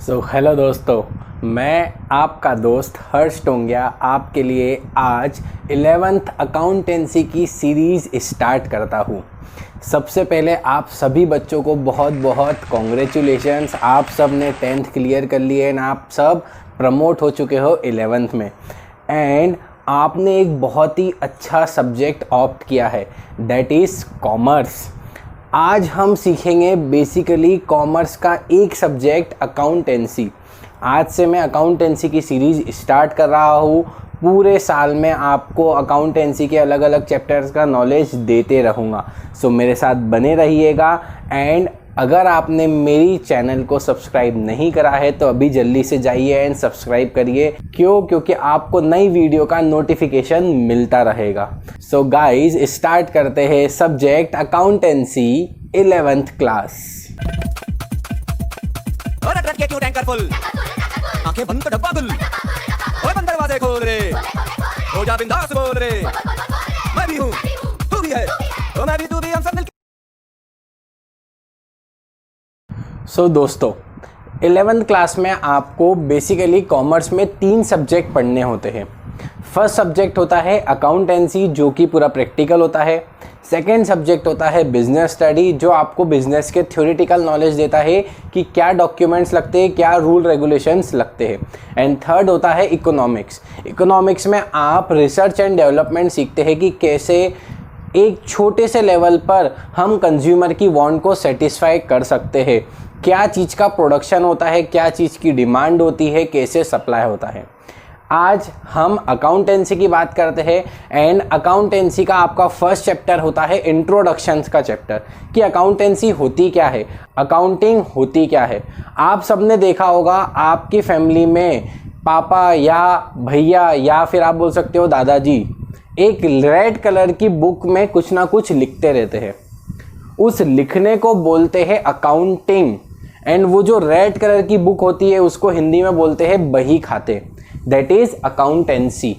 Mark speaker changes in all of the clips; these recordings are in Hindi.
Speaker 1: हेलो दोस्तों, मैं आपका दोस्त हर्ष टोंगिया आपके लिए आज 11th अकाउंटेंसी की सीरीज़ स्टार्ट करता हूँ। सबसे पहले आप सभी बच्चों को बहुत बहुत कॉन्ग्रेचुलेशंस। आप सब ने 10th क्लियर कर लिए एंड आप सब प्रमोट हो चुके हो 11th में। एंड आपने एक बहुत ही अच्छा सब्जेक्ट ऑप्ट किया है, दैट इज़ कॉमर्स। आज हम सीखेंगे बेसिकली कॉमर्स का एक सब्जेक्ट अकाउंटेंसी। आज से मैं अकाउंटेंसी की सीरीज़ स्टार्ट कर रहा हूँ। पूरे साल में आपको अकाउंटेंसी के अलग अलग चैप्टर्स का नॉलेज देते रहूँगा। सो मेरे साथ बने रहिएगा। एंड अगर आपने मेरी चैनल को सब्सक्राइब नहीं करा है तो अभी जल्दी से जाइए एंड सब्सक्राइब करिए। क्योंकि आपको नई वीडियो का नोटिफिकेशन मिलता रहेगा। सो गाइज स्टार्ट करते हैं सब्जेक्ट अकाउंटेंसी 11th क्लास।
Speaker 2: और ट्रक के क्यों टैंकर फुल, आंखें बंद तो डब्बा गुल, ओए बंद दरवाजे खोल रे, हो जा बिंदास बोल रे, मैं भी हूँ तू भी है, तो मैं भी तू भी, हम सब मिलके।
Speaker 1: सो दोस्तों, 11th क्लास में आपको बेसिकली कॉमर्स में 3 सब्जेक्ट पढ़ने होते हैं। फर्स्ट सब्जेक्ट होता है अकाउंटेंसी, जो कि पूरा प्रैक्टिकल होता है। सेकेंड सब्जेक्ट होता है बिजनेस स्टडी, जो आपको बिजनेस के थ्योरेटिकल नॉलेज देता है कि क्या डॉक्यूमेंट्स लगते हैं, क्या रूल रेगुलेशंस लगते हैं। एंड थर्ड होता है इकोनॉमिक्स। इकोनॉमिक्स में आप रिसर्च एंड डेवलपमेंट सीखते हैं कि कैसे एक छोटे से लेवल पर हम कंज्यूमर की वांट को सेटिस्फाई कर सकते हैं, क्या चीज़ का प्रोडक्शन होता है, क्या चीज़ की डिमांड होती है, कैसे सप्लाई होता है। आज हम अकाउंटेंसी की बात करते हैं। एंड अकाउंटेंसी का आपका फर्स्ट चैप्टर होता है इंट्रोडक्शंस का चैप्टर, कि अकाउंटेंसी होती क्या है, अकाउंटिंग होती क्या है। आप सबने देखा होगा आपकी फैमिली में पापा या भैया या फिर आप बोल सकते हो दादाजी एक रेड कलर की बुक में कुछ ना कुछ लिखते रहते हैं। उस लिखने को बोलते हैं अकाउंटिंग। एंड वो जो रेड कलर की बुक होती है उसको हिंदी में बोलते हैं बही खाते। That is accountancy.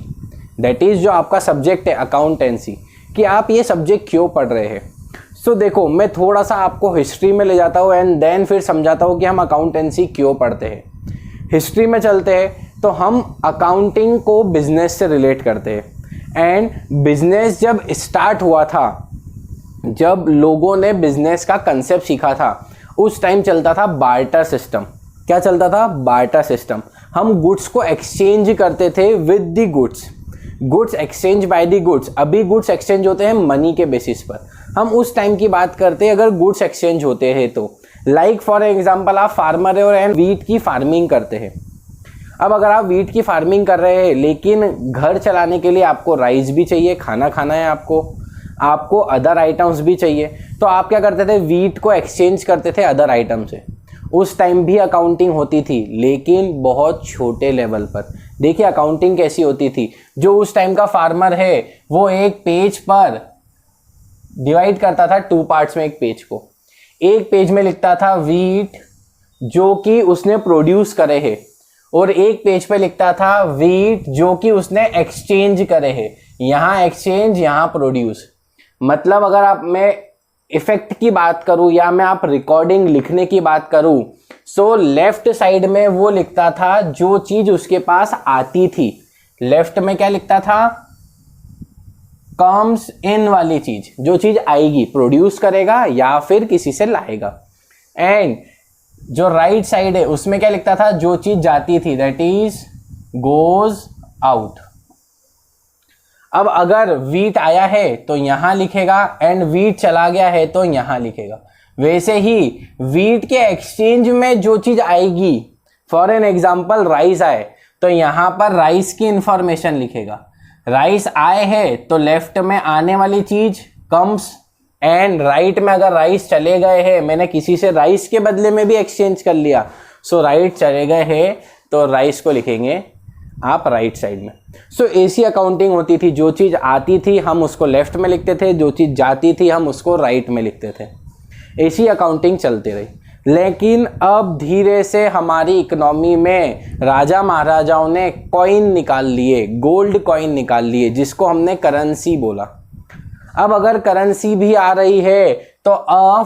Speaker 1: That is जो आपका सब्जेक्ट है अकाउंटेंसी, कि आप ये सब्जेक्ट क्यों पढ़ रहे हैं। सो देखो, मैं थोड़ा सा आपको हिस्ट्री में ले जाता हूँ एंड देन फिर समझाता हूँ कि हम अकाउंटेंसी क्यों पढ़ते हैं। हिस्ट्री में चलते हैं तो हम अकाउंटिंग को बिजनेस से रिलेट करते हैं। एंड बिजनेस जब स्टार्ट हुआ था, जब लोगों ने बिजनेस का कंसेप्ट सीखा था, उस टाइम चलता था बार्टर सिस्टम। क्या चलता था? Barter system. हम गुड्स को एक्सचेंज करते थे with the goods exchange by the goods. अभी गुड्स एक्सचेंज होते हैं मनी के बेसिस पर। हम उस टाइम की बात करते हैं अगर गुड्स एक्सचेंज होते हैं तो। लाइक फॉर एग्जांपल, आप फार्मर है और एंड वीट की फार्मिंग करते हैं। अब अगर आप वीट की फार्मिंग कर रहे हैं लेकिन घर चलाने के लिए आपको राइस भी चाहिए, खाना खाना है आपको अदर आइटम्स भी चाहिए, तो आप क्या करते थे? वीट को एक्सचेंज करते थे अदर आइटम से। उस टाइम भी अकाउंटिंग होती थी लेकिन बहुत छोटे लेवल पर। देखिए अकाउंटिंग कैसी होती थी, जो उस टाइम का फार्मर है वो एक पेज पर डिवाइड करता था 2 पार्ट्स में। एक पेज को एक पेज में लिखता था वीट जो कि उसने प्रोड्यूस करे है, और एक पेज पे लिखता था वीट जो कि उसने एक्सचेंज करे है। यहाँ एक्सचेंज, यहाँ प्रोड्यूस। मतलब अगर आप मैं इफेक्ट की बात करूं या मैं आप रिकॉर्डिंग लिखने की बात करूं, सो लेफ्ट साइड में वो लिखता था जो चीज उसके पास आती थी। लेफ्ट में क्या लिखता था? कम्स इन वाली चीज, जो चीज आएगी, प्रोड्यूस करेगा या फिर किसी से लाएगा। एंड जो राइट साइड है उसमें क्या लिखता था? जो चीज जाती थी, दैट इज गोज आउट। अब अगर वीट आया है तो यहां लिखेगा एंड वीट चला गया है तो यहां लिखेगा। वैसे ही वीट के एक्सचेंज में जो चीज आएगी, फॉर एन एग्जांपल राइस आए तो यहां पर राइस की इंफॉर्मेशन लिखेगा। राइस आए है तो लेफ्ट में आने वाली चीज कम्स, एंड राइट में अगर राइस चले गए हैं, मैंने किसी से राइस के बदले में भी एक्सचेंज कर लिया, सो राइट चले गए हैं तो राइस को लिखेंगे आप राइट साइड में। सो ऐसी अकाउंटिंग होती थी। जो चीज़ आती थी हम उसको लेफ्ट में लिखते थे, जो चीज़ जाती थी हम उसको राइट में लिखते थे। ऐसी अकाउंटिंग चलती रही। लेकिन अब धीरे से हमारी इकोनॉमी में राजा महाराजाओं ने कॉइन निकाल लिए, गोल्ड कॉइन निकाल लिए, जिसको हमने करेंसी बोला। अब अगर करेंसी भी आ रही है तो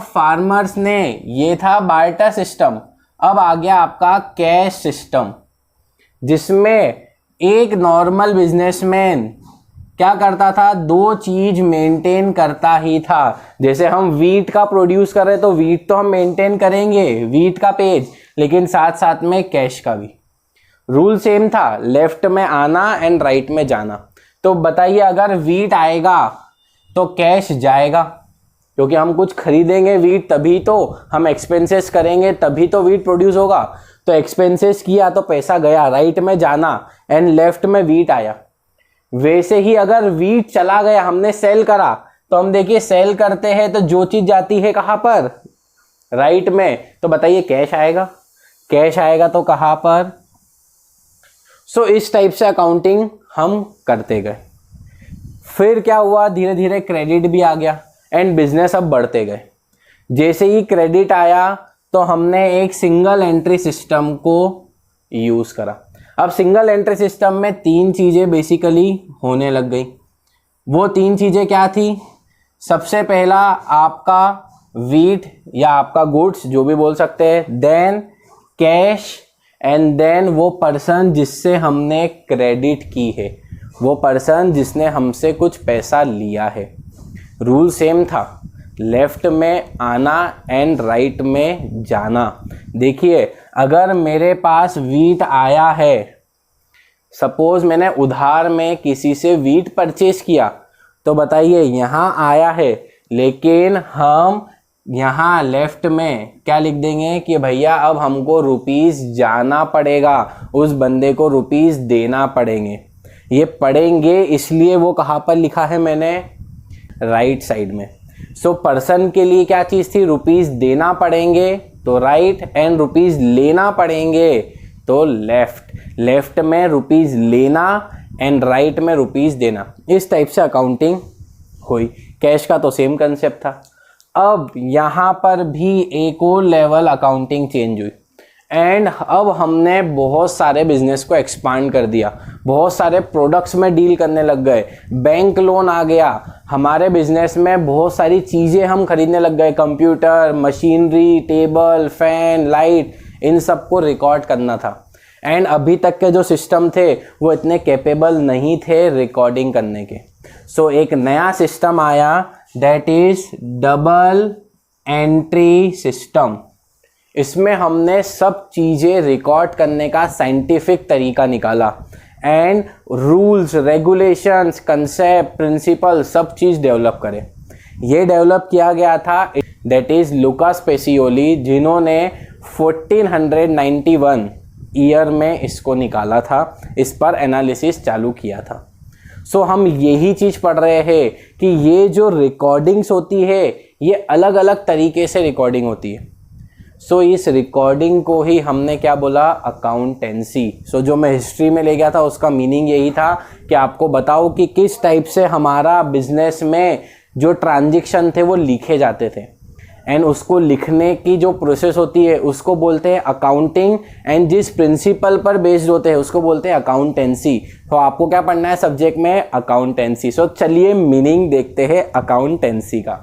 Speaker 1: फार्मर्स ने, ये था बार्टर सिस्टम, अब आ गया आपका कैश सिस्टम, जिसमें एक नॉर्मल बिजनेसमैन क्या करता था, दो चीज मेंटेन करता ही था। जैसे हम वीट का प्रोड्यूस कर रहे हैं तो वीट तो हम मेंटेन करेंगे, वीट का पेज, लेकिन साथ साथ में कैश का भी रूल सेम था, लेफ्ट में आना एंड राइट में जाना। तो बताइए अगर वीट आएगा तो कैश जाएगा, क्योंकि हम कुछ खरीदेंगे वीट तभी तो हम एक्सपेंसेस करेंगे, तभी तो वीट प्रोड्यूस होगा। तो एक्सपेंसेस किया तो पैसा गया, राइट में जाना एंड लेफ्ट में वीट आया। वैसे ही अगर वीट चला गया, हमने सेल करा, तो हम देखिए सेल करते हैं तो जो चीज जाती है कहां पर, राइट में, तो बताइए कैश आएगा, कैश आएगा तो कहां पर। सो इस टाइप से अकाउंटिंग हम करते गए। फिर क्या हुआ, धीरे धीरे क्रेडिट भी आ गया एंड बिजनेस अब बढ़ते गए। जैसे ही क्रेडिट आया तो हमने एक सिंगल एंट्री सिस्टम को यूज करा। अब सिंगल एंट्री सिस्टम में तीन चीजें बेसिकली होने लग गई। वो तीन चीजें क्या थी, सबसे पहला आपका वीट या आपका गुड्स जो भी बोल सकते हैं, देन कैश एंड देन वो पर्सन जिससे हमने क्रेडिट की है, वो पर्सन जिसने हमसे कुछ पैसा लिया है। रूल सेम था, लेफ्ट में आना एंड राइट में जाना। देखिए अगर मेरे पास वीट आया है, सपोज मैंने उधार में किसी से वीट परचेज किया, तो बताइए यहाँ आया है, लेकिन हम यहाँ लेफ्ट में क्या लिख देंगे कि भैया अब हमको रुपीस जाना पड़ेगा, उस बंदे को रुपीस देना पड़ेंगे। ये पड़ेंगे इसलिए वो कहाँ पर लिखा है मैंने, राइट साइड में। सो पर्सन के लिए क्या चीज़ थी, रुपीस देना पड़ेंगे तो राइट, एंड रुपीस लेना पड़ेंगे तो लेफ्ट। लेफ्ट में रुपीस लेना एंड राइट में रुपीस देना। इस टाइप से अकाउंटिंग हुई। कैश का तो सेम कंसेप्ट था। अब यहाँ पर भी एक और लेवल अकाउंटिंग चेंज हुई एंड अब हमने बहुत सारे बिजनेस को एक्सपांड कर दिया, बहुत सारे प्रोडक्ट्स में डील करने लग गए, बैंक लोन आ गया हमारे बिजनेस में, बहुत सारी चीज़ें हम खरीदने लग गए, computer, machinery, table, fan, light, इन सब को रिकॉर्ड करना था। एंड अभी तक के जो सिस्टम थे वो इतने कैपेबल नहीं थे रिकॉर्डिंग करने के। सो एक नया सिस्टम आया, that is double entry system. इसमें हमने सब चीज़ें रिकॉर्ड करने का साइंटिफिक तरीका निकाला and rules, regulations, concept, principle सब चीज़ डेवलप करे। ये डेवलप किया गया था, दैट इज़ लुकास पेसियोली, जिन्होंने 1491 ईयर में इसको निकाला था, इस पर एनालिसिस चालू किया था। सो हम यही चीज़ पढ़ रहे हैं कि ये जो रिकॉर्डिंग्स होती है ये अलग अलग तरीके से रिकॉर्डिंग होती है। सो इस रिकॉर्डिंग को ही हमने क्या बोला, अकाउंटेंसी। सो जो मैं हिस्ट्री में ले गया था उसका मीनिंग यही था कि आपको बताओ कि किस टाइप से हमारा बिजनेस में जो ट्रांजैक्शन थे वो लिखे जाते थे एंड उसको लिखने की जो प्रोसेस होती है उसको बोलते हैं अकाउंटिंग, एंड जिस प्रिंसिपल पर बेस्ड होते हैं उसको बोलते हैं अकाउंटेंसी। तो आपको क्या पढ़ना है सब्जेक्ट में, अकाउंटेंसी। सो चलिए मीनिंग देखते हैं अकाउंटेंसी का।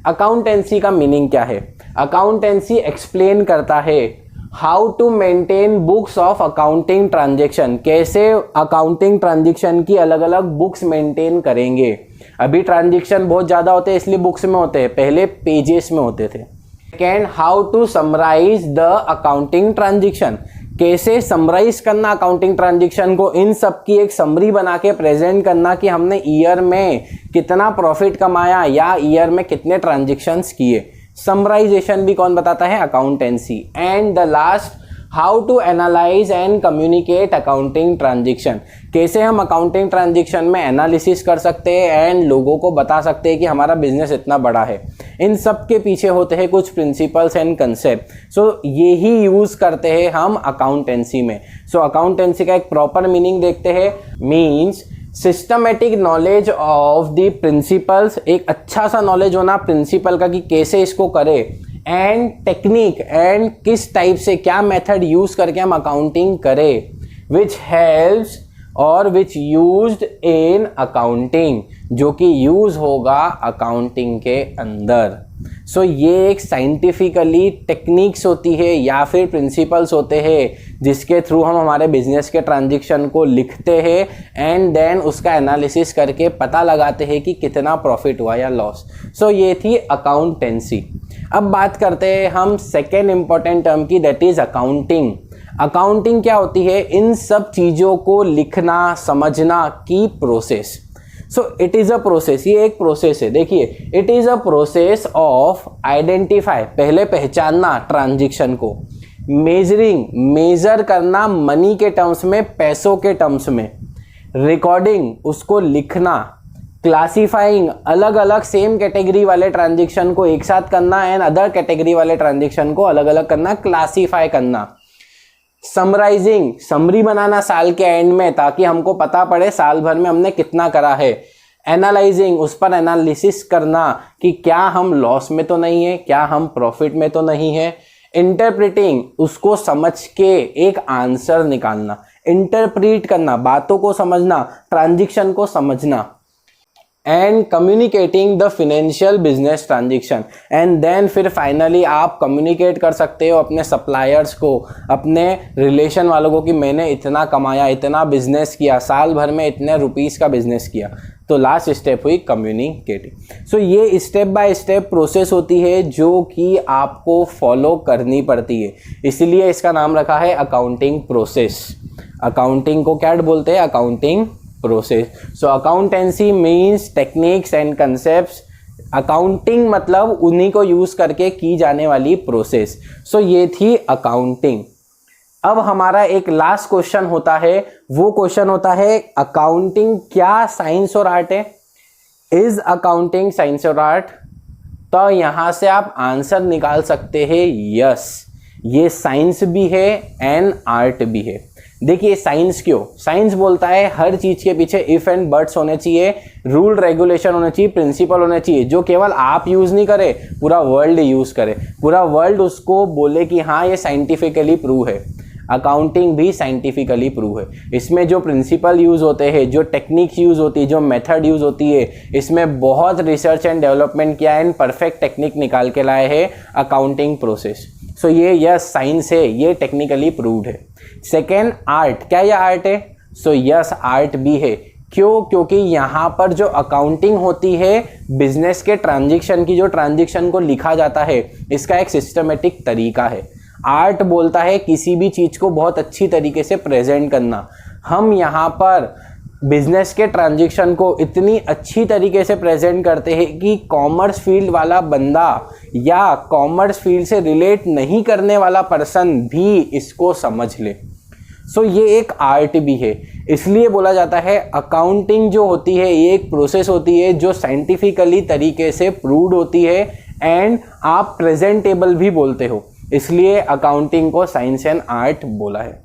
Speaker 1: अकाउंटेंसी का मीनिंग क्या है? अकाउंटेंसी एक्सप्लेन करता है how to maintain books of accounting transaction, कैसे अकाउंटिंग ट्रांजेक्शन की अलग अलग बुक्स मेंटेन करेंगे। अभी ट्रांजेक्शन बहुत ज़्यादा होते हैं इसलिए बुक्स में होते हैं, पहले पेजेस में होते थे। Second, how to summarise the accounting transaction, कैसे समराइज करना अकाउंटिंग ट्रांजेक्शन को, इन सब की एक समरी बना के प्रेजेंट करना कि हमने ईयर में कितना प्रॉफिट कमाया या ईयर में कितने ट्रांजेक्शन्स किए। समराइजेशन भी कौन बताता है, accountancy. And the last, how to analyse and communicate accounting transaction, कैसे हम अकाउंटिंग ट्रांजेक्शन में एनालिसिस कर सकते हैं एंड लोगों को बता सकते हैं कि हमारा बिजनेस इतना बड़ा है। इन सब के पीछे होते हैं कुछ प्रिंसिपल्स एंड कंसेप्ट। सो यही यूज करते हैं हम अकाउंटेंसी में। सो अकाउंटेंसी का एक प्रॉपर मीनिंग देखते हैं, means systematic knowledge of the principles, एक अच्छा सा नॉलेज होना प्रिंसिपल का कि कैसे इसको करे, एंड टेक्निक, एंड किस टाइप से क्या मेथड यूज करके हम अकाउंटिंग करें, विच हेल्प्स और विच यूज्ड इन अकाउंटिंग, जो कि यूज होगा अकाउंटिंग के अंदर। सो ये एक साइंटिफिकली टेक्निक्स होती है या फिर प्रिंसिपल्स होते हैं जिसके थ्रू हम हमारे बिजनेस के ट्रांजैक्शन को लिखते हैं एंड देन उसका एनालिसिस करके पता लगाते हैं कि कितना प्रॉफिट हुआ या लॉस। सो ये थी अकाउंटेंसी। अब बात करते हैं हम सेकेंड इंपॉर्टेंट टर्म की, दैट इज अकाउंटिंग। अकाउंटिंग क्या होती है? इन सब चीज़ों को लिखना समझना की process. So it is a process, ये एक प्रोसेस है। देखिए, it is a process of identify, पहले पहचानना ट्रांजैक्शन को, मेजरिंग, मेजर करना मनी के टर्म्स में, पैसों के टर्म्स में, रिकॉर्डिंग, उसको लिखना, क्लासीफाइंग, अलग अलग सेम कैटेगरी वाले ट्रांजैक्शन को एक साथ करना एंड अदर कैटेगरी वाले ट्रांजैक्शन को अलग अलग करना, क्लासीफाई करना, समराइजिंग, समरी बनाना साल के एंड में ताकि हमको पता पड़े साल भर में हमने कितना करा है, एनालाइजिंग, उस पर एनालिसिस करना कि क्या हम लॉस में तो नहीं है, क्या हम प्रॉफिट में तो नहीं है, इंटरप्रिटिंग, उसको समझ के एक आंसर निकालना, इंटरप्रीट करना, बातों को समझना, ट्रांजैक्शन को समझना, and communicating the financial business transaction. And then फिर फाइनली आप कम्युनिकेट कर सकते हो अपने सप्लायर्स को, अपने रिलेशन वालों को कि मैंने इतना कमाया, इतना बिजनेस किया, साल भर में इतने रुपीस का बिजनेस किया। तो लास्ट स्टेप हुई कम्युनिकेटिंग। सो ये स्टेप बाय स्टेप प्रोसेस होती है जो कि आपको फॉलो करनी पड़ती है, इसलिए इसका नाम रखा है अकाउंटिंग प्रोसेस। अकाउंटिंग को क्या बोलते हैं? Accounting process. So accountancy means techniques and concepts. Accounting मतलब उन्हीं को यूज करके की जाने वाली प्रोसेस। सो ये थी अकाउंटिंग। अब हमारा एक लास्ट क्वेश्चन होता है, वो क्वेश्चन होता है अकाउंटिंग क्या साइंस और आर्ट है? इज अकाउंटिंग साइंस और आर्ट? तो यहां से आप आंसर निकाल सकते हैं यस, ये साइंस भी है एंड आर्ट भी है। देखिए साइंस क्यों? साइंस बोलता है हर चीज के पीछे इफ एंड बट्स होने चाहिए, रूल रेगुलेशन होने चाहिए, प्रिंसिपल होने चाहिए जो केवल आप यूज नहीं करे, पूरा वर्ल्ड यूज करे, पूरा वर्ल्ड उसको बोले कि हाँ ये साइंटिफिकली प्रूव है। अकाउंटिंग भी साइंटिफिकली प्रूव है। इसमें जो प्रिंसिपल यूज होते हैं, जो टेक्निक्स यूज होती है, जो मेथड यूज होती है, इसमें बहुत रिसर्च एंड डेवलपमेंट किया एंड परफेक्ट टेक्निक निकाल के लाए हैं अकाउंटिंग प्रोसेस। सो ये यस साइंस है, ये टेक्निकली प्रूव्ड है। सेकेंड आर्ट, क्या ये आर्ट है? सो यस आर्ट भी है। क्यों? क्योंकि यहाँ पर जो अकाउंटिंग होती है बिजनेस के ट्रांजैक्शन की, जो ट्रांजैक्शन को लिखा जाता है, इसका एक सिस्टमेटिक तरीका है। आर्ट बोलता है किसी भी चीज को बहुत अच्छी तरीके से प्रेजेंट करना। हम यहाँ पर बिजनेस के ट्रांजैक्शन को इतनी अच्छी तरीके से प्रेजेंट करते हैं कि कॉमर्स फील्ड वाला बंदा या कॉमर्स फील्ड से रिलेट नहीं करने वाला पर्सन भी इसको समझ ले। सो ये एक आर्ट भी है, इसलिए बोला जाता है अकाउंटिंग जो होती है ये एक प्रोसेस होती है जो साइंटिफिकली तरीके से प्रूव्ड होती है एंड आप प्रेजेंटेबल भी बोलते हो, इसलिए अकाउंटिंग को साइंस एंड आर्ट बोला है।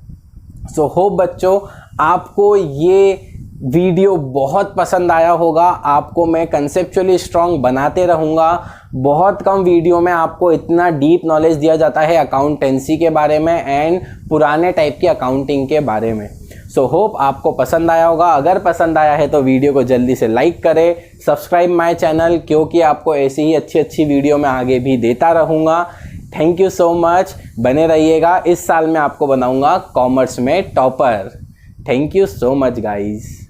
Speaker 1: सो होप बच्चों आपको ये वीडियो बहुत पसंद आया होगा। आपको मैं कंसेप्चुअली स्ट्रॉन्ग बनाते रहूँगा। बहुत कम वीडियो में आपको इतना डीप नॉलेज दिया जाता है अकाउंटेंसी के बारे में एंड पुराने टाइप की अकाउंटिंग के बारे में। सो होप आपको पसंद आया होगा। अगर पसंद आया है तो वीडियो को जल्दी से लाइक करें, सब्सक्राइब माय चैनल, क्योंकि आपको ऐसी ही अच्छी अच्छी वीडियो मैं आगे भी देता रहूँगा। थैंक यू सो मच, बने रहिएगा। इस साल मैं आपको बनाऊँगा कॉमर्स में topper. Thank you so much guys.